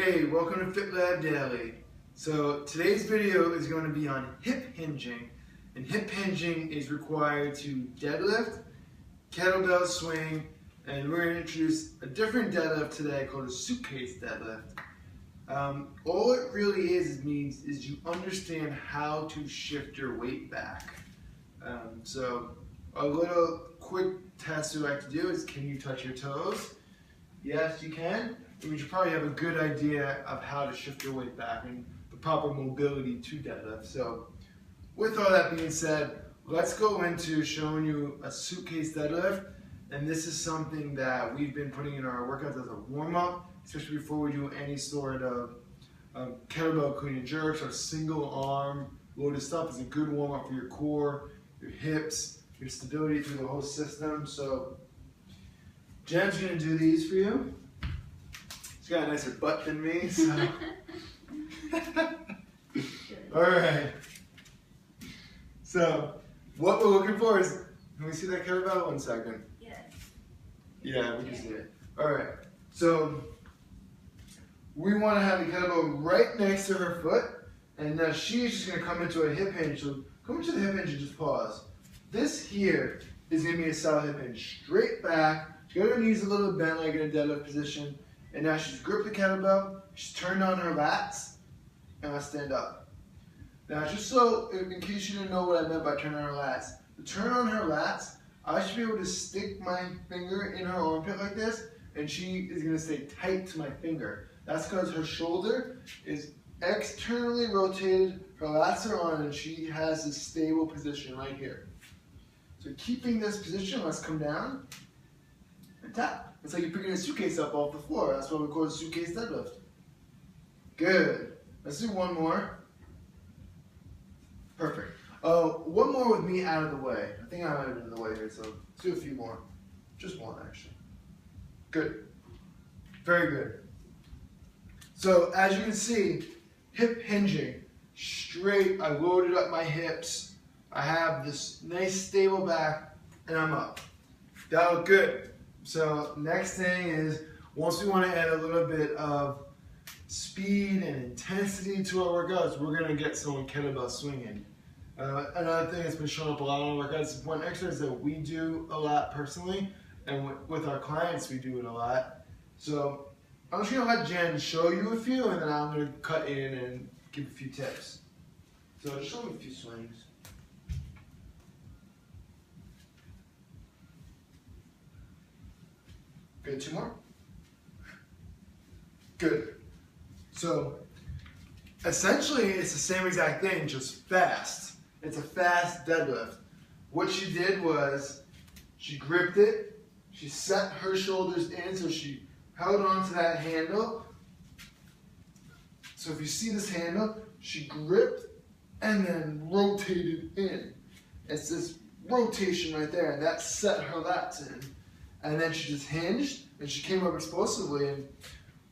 Hey, welcome to FitLabDaily. So today's video is going to be on hip hinging, and hip hinging is required to deadlift, kettlebell swing, and we're going to introduce a different deadlift today called a suitcase deadlift. All it really means you understand how to shift your weight back. So a little quick test we like to do is, can you touch your toes? Yes, you can. It means you probably have a good idea of how to shift your weight back and the proper mobility to deadlift. So with all that being said, let's go into showing you a suitcase deadlift. And this is something that we've been putting in our workouts as a warm-up, especially before we do any sort of kettlebell clean and jerks or single arm loaded stuff. It's a good warm-up for your core, your hips, your stability through the whole system. So Jen's gonna do these for you. She's got a nicer butt than me, so. All right. So what we're looking for is, can we see that kettlebell? 1 second. Yes. Yeah, we can see it. All right. So we want to have the kettlebell right next to her foot, and now she's just going to come into a hip hinge. So come into the hip hinge and just pause. This here is going to be a solid hip hinge. Straight back. She's got her knees a little bent like in a deadlift position. And now she's gripped the kettlebell, she's turned on her lats, and I stand up. Now just so, in case you didn't know what I meant by turn on her lats, to turn on her lats, I should be able to stick my finger in her armpit like this, and she is going to stay tight to my finger. That's because her shoulder is externally rotated, her lats are on, and she has a stable position right here. So keeping this position, let's come down and tap. It's like you're picking a suitcase up off the floor. That's what we call a suitcase deadlift. Good. Let's do one more. Perfect. One more with me out of the way. I think I might have been in the way here, so let's do a few more. Just one, actually. Good. Very good. So as you can see, hip hinging. Straight, I loaded up my hips. I have this nice stable back, and I'm up. That looked good. So next thing is, once we want to add a little bit of speed and intensity to our workouts, we're going to get some kettlebell swinging. Another thing that's been showing up a lot on our workouts, one exercise that we do a lot personally, and with our clients we do it a lot. So I'm just going to let Jen show you a few, and then I'm going to cut in and give a few tips. So just show me a few swings. Good, 2 more? Good. So, essentially, it's the same exact thing, just fast. It's a fast deadlift. What she did was, she gripped it, she set her shoulders in, so she held on to that handle. So if you see this handle, she gripped and then rotated in. It's this rotation right there, and that set her lats in. And then she just hinged, and she came up explosively. And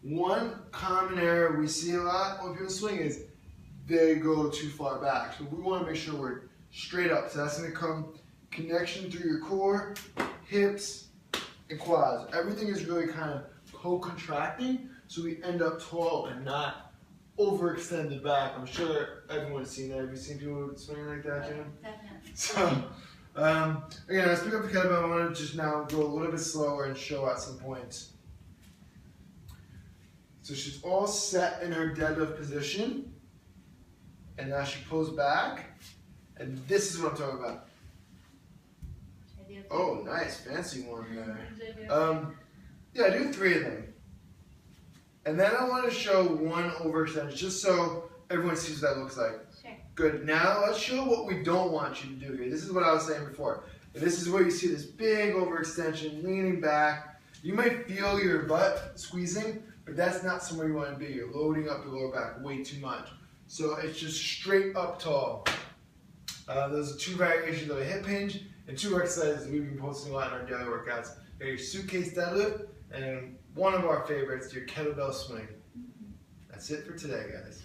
one common error we see a lot when people swing is they go too far back. So we want to make sure we're straight up. So that's going to come connection through your core, hips, and quads. Everything is really kind of co-contracting, so we end up tall and not overextended back. I'm sure everyone's seen that. Have you seen people swinging like that, Jen? Definitely. So, again, let's pick up the kettlebell. I want to just now go a little bit slower and show out some points. So she's all set in her deadlift position, and now she pulls back, and this is what I'm talking about. Oh, nice, fancy one there. Yeah, do 3 of them. And then I want to show one overextension, just so everyone sees what that looks like. Good. Now let's show what we don't want you to do here. This is what I was saying before. And this is where you see this big overextension, leaning back. You might feel your butt squeezing, but that's not somewhere you want to be. You're loading up your lower back way too much. So it's just straight up tall. Those are 2 variations of a hip hinge and 2 exercises we've been posting a lot in our daily workouts. Your suitcase deadlift and one of our favorites, your kettlebell swing. That's it for today, guys.